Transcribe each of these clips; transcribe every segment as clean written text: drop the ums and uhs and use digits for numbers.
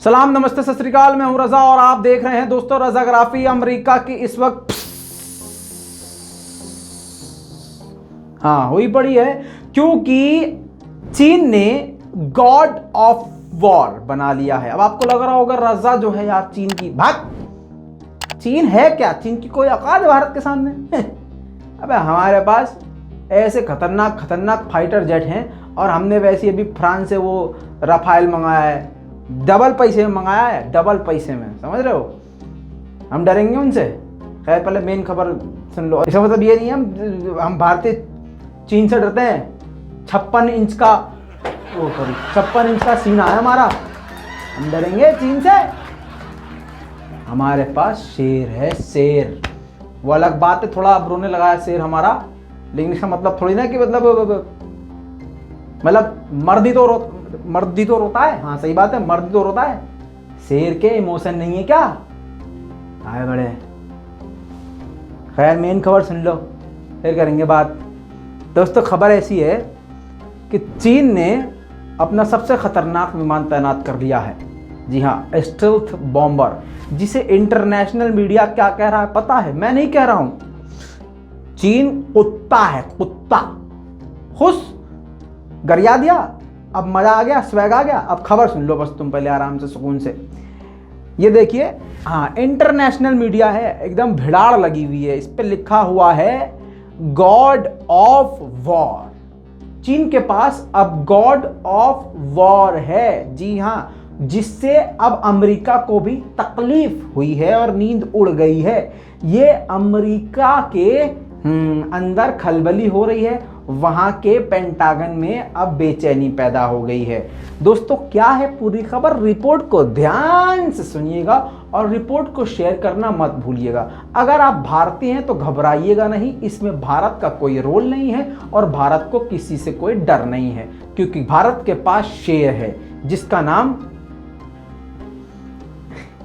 सलाम, नमस्ते, सत श्री अकाल। मैं हूं रजा और आप देख रहे हैं दोस्तों रजाग्राफी। अमेरिका की इस वक्त हुई पड़ी है क्योंकि चीन ने गॉड ऑफ वॉर बना लिया है। अब आपको लग रहा होगा रजा जो है यार चीन की भाग, चीन है क्या? चीन की कोई औकात है भारत के सामने? अबे हमारे पास ऐसे खतरनाक खतरनाक फाइटर जेट हैं और हमने वैसे अभी फ्रांस से वो राफेल मंगाया है, डबल पैसे में मंगाया है, डबल पैसे में, समझ रहे हो? हम डरेंगे उनसे? खैर पहले मेन खबर सुन लो। इसका मतलब ये नहीं है हम भारतीय चीन से डरते हैं। 56 इंच का सीना है हमारा, हम डरेंगे चीन से? हमारे पास शेर है, शेर। वो अलग बात है, थोड़ा अब रोने लगा है शेर हमारा, लेकिन इसका मतलब थोड़ी ना कि मतलब मर्द ही तो रोता है। हाँ सही बात है, मर्द तो रोता है, शेर के इमोशन नहीं है क्या? आए बड़े। खैर मेन खबर सुन लो, फिर करेंगे बात। दोस्तों खबर ऐसी है कि चीन ने अपना सबसे खतरनाक विमान तैनात कर लिया है। जी हाँ, स्टेल्थ बॉम्बर, जिसे इंटरनेशनल मीडिया क्या कह रहा है पता है? मैं नहीं कह रहा हूं, चीन कुत्ता है, कुत्ता। खुश गरिया दिया, अब मजा आ गया, स्वैग आ गया। अब खबर सुन लो बस तुम पहले आराम से, सुकून से। ये देखिए, हाँ इंटरनेशनल मीडिया है, एकदम भिड़ाड़ लगी हुई है, इस पे लिखा हुआ है गॉड ऑफ वॉर। चीन के पास अब गॉड ऑफ वॉर है, जी हाँ, जिससे अब अमेरिका को भी तकलीफ हुई है और नींद उड़ गई है। ये अमेरिका के अंदर खलबली हो रही है, वहां के पेंटागन में अब बेचैनी पैदा हो गई है। दोस्तों क्या है पूरी खबर, रिपोर्ट को ध्यान से सुनिएगा और रिपोर्ट को शेयर करना मत भूलिएगा। अगर आप भारतीय हैं तो घबराइएगा नहीं, इसमें भारत का कोई रोल नहीं है और भारत को किसी से कोई डर नहीं है, क्योंकि भारत के पास शेर है जिसका नाम,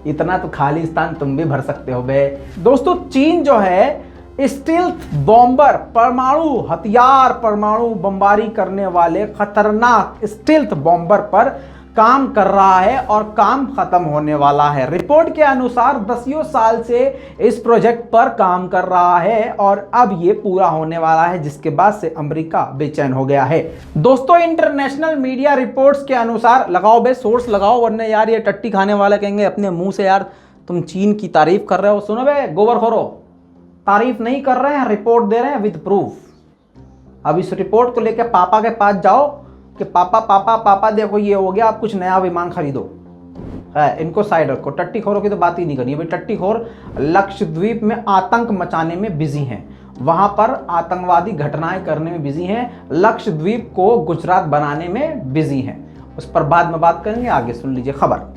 इतना तो खालिस्तान तुम भी भर सकते हो बे। दोस्तों चीन जो है स्टील्थ बॉम्बर, परमाणु हथियार, परमाणु बमबारी करने वाले खतरनाक स्टील्थ बॉम्बर पर काम कर रहा है और काम खत्म होने वाला है। रिपोर्ट के अनुसार 10 साल से इस प्रोजेक्ट पर काम कर रहा है और अब ये पूरा होने वाला है, जिसके बाद से अमेरिका बेचैन हो गया है। दोस्तों इंटरनेशनल मीडिया रिपोर्ट्स के अनुसार, लगाओ बे सोर्स लगाओ, वरना यार ये टट्टी खाने वाले कहेंगे अपने मुंह से यार तुम चीन की तारीफ कर रहे हो। सुनो बे गोबरखोरो, तारीफ नहीं कर रहे हैं, रिपोर्ट दे रहे हैं विद प्रूफ। अब इस रिपोर्ट को लेकर पापा के पास जाओ कि पापा पापा पापा देखो ये हो गया, आप कुछ नया विमान खरीदो। है, इनको साइड रखो, टट्टी खोरों की तो बात ही नहीं करनी। भाई टट्टी खोर लक्षद्वीप में आतंक मचाने में बिजी हैं, वहां पर आतंकवादी घटनाएं करने में बिजी हैं, लक्षद्वीप को गुजरात बनाने में बिजी हैं। उस पर बाद में बात करेंगे, आगे सुन लीजिए खबर।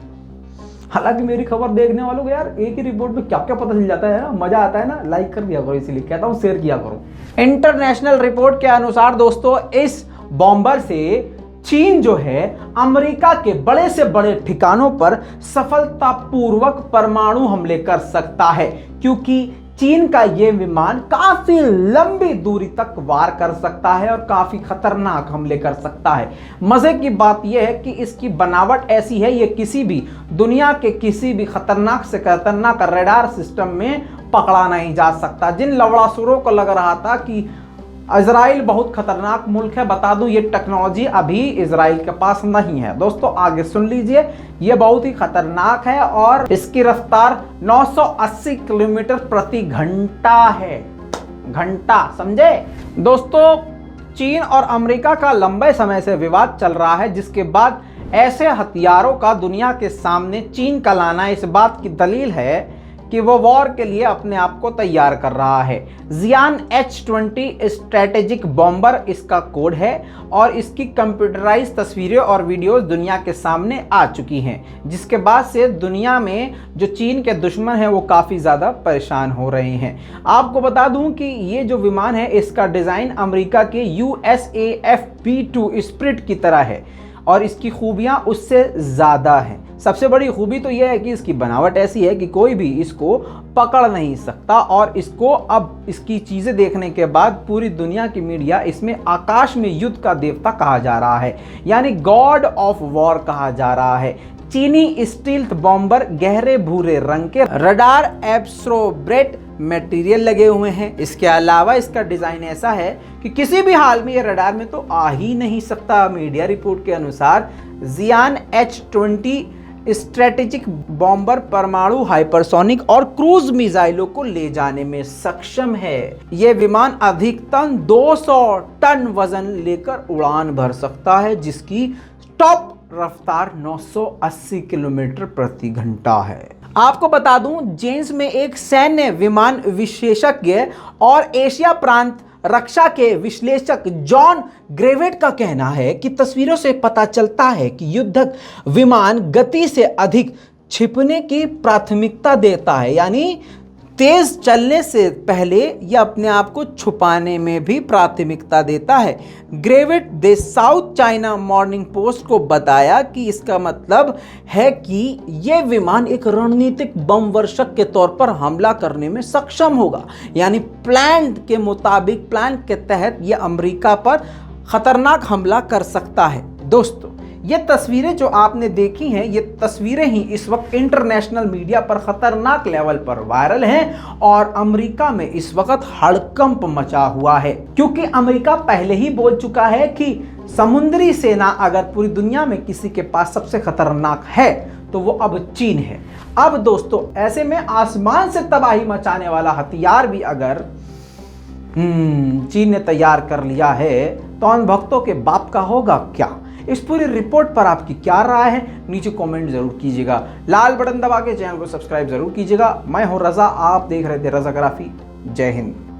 हालांकि मेरी खबर देखने वालों को यार एक ही रिपोर्ट में क्या क्या पता चल जाता है ना, मजा आता है ना, लाइक कर दिया करो, इसीलिए कहता हूं शेयर किया करो। इंटरनेशनल रिपोर्ट के अनुसार दोस्तों इस बॉम्बर से चीन जो है अमेरिका के बड़े से बड़े ठिकानों पर सफलतापूर्वक परमाणु हमले कर सकता है, क्योंकि चीन का यह विमान काफी लंबी दूरी तक वार कर सकता है और काफी खतरनाक हमले कर सकता है। मजे की बात यह है कि इसकी बनावट ऐसी है, ये किसी भी दुनिया के किसी भी खतरनाक से खतरनाक रडार सिस्टम में पकड़ा नहीं जा सकता। जिन लवड़ासुरों को लग रहा था कि इजराइल बहुत खतरनाक मुल्क है, बता दूं ये टेक्नोलॉजी अभी इजराइल के पास नहीं है। दोस्तों आगे सुन लीजिए, ये बहुत ही खतरनाक है और इसकी रफ्तार 980 किलोमीटर प्रति घंटा है, घंटा, समझे? दोस्तों चीन और अमेरिका का लंबे समय से विवाद चल रहा है, जिसके बाद ऐसे हथियारों का दुनिया के सामने चीन का लाना इस बात की दलील है कि वो वॉर के लिए अपने आप को तैयार कर रहा है। जियान H-20 स्ट्रेटेजिक बॉम्बर इसका कोड है और इसकी कंप्यूटराइज तस्वीरें और वीडियोस दुनिया के सामने आ चुकी हैं, जिसके बाद से दुनिया में जो चीन के दुश्मन हैं वो काफ़ी ज़्यादा परेशान हो रहे हैं। आपको बता दूं कि ये जो विमान है इसका डिज़ाइन अमेरिका के USAF B-2 स्पिरिट की तरह है और इसकी खूबियाँ उससे ज़्यादा हैं। सबसे बड़ी खूबी तो यह है कि इसकी बनावट ऐसी है कि कोई भी इसको पकड़ नहीं सकता और इसको अब इसकी चीज़ें देखने के बाद पूरी दुनिया की मीडिया इसमें आकाश में युद्ध का देवता कहा जा रहा है, यानी गॉड ऑफ वॉर कहा जा रहा है। चीनी स्टील्थ बॉम्बर गहरे भूरे रंग के रडार एब्सोर्बेंट मटेरियल लगे हुए हैं। इसके अलावा इसका डिजाइन ऐसा है कि किसी भी हाल में ये रडार में तो आ ही नहीं सकता। मीडिया रिपोर्ट के अनुसार जियान H-20 स्ट्रेटेजिक बॉम्बर परमाणु हाइपरसोनिक और क्रूज मिसाइलों को ले जाने में सक्षम है। यह विमान अधिकतम 200 टन वजन लेकर उड़ान भर सकता है, जिसकी टॉप रफ्तार 980 किलोमीटर प्रति घंटा है। आपको बता दूं, जेन्स में एक सैन्य विमान विशेषज्ञ और एशिया प्रांत रक्षा के विश्लेषक जॉन ग्रेवेट का कहना है कि तस्वीरों से पता चलता है कि युद्धक विमान गति से अधिक छिपने की प्राथमिकता देता है, यानी तेज चलने से पहले यह अपने आप को छुपाने में भी प्राथमिकता देता है। ग्रेवेट the South China Morning Post को बताया कि इसका मतलब है कि यह विमान एक रणनीतिक बम वर्षक के तौर पर हमला करने में सक्षम होगा, यानी प्लान के मुताबिक, प्लान के तहत यह अमेरिका पर खतरनाक हमला कर सकता है। दोस्तों, ये तस्वीरें जो आपने देखी हैं, ये तस्वीरें ही इस वक्त इंटरनेशनल मीडिया पर खतरनाक लेवल पर वायरल हैं और अमेरिका में इस वक्त हड़कंप मचा हुआ है, क्योंकि अमेरिका पहले ही बोल चुका है कि समुद्री सेना अगर पूरी दुनिया में किसी के पास सबसे खतरनाक है तो वो अब चीन है। अब दोस्तों, ऐसे में आसमान से तबाही मचाने वाला हथियार भी अगर चीन ने तैयार कर लिया है तो उन भक्तों के बाप का होगा क्या? इस पूरी रिपोर्ट पर आपकी क्या राय है, नीचे कमेंट जरूर कीजिएगा। लाल बटन दबा के चैनल को सब्सक्राइब जरूर कीजिएगा। मैं हूं रजा, आप देख रहे थे रजाग्राफी। जय हिंद।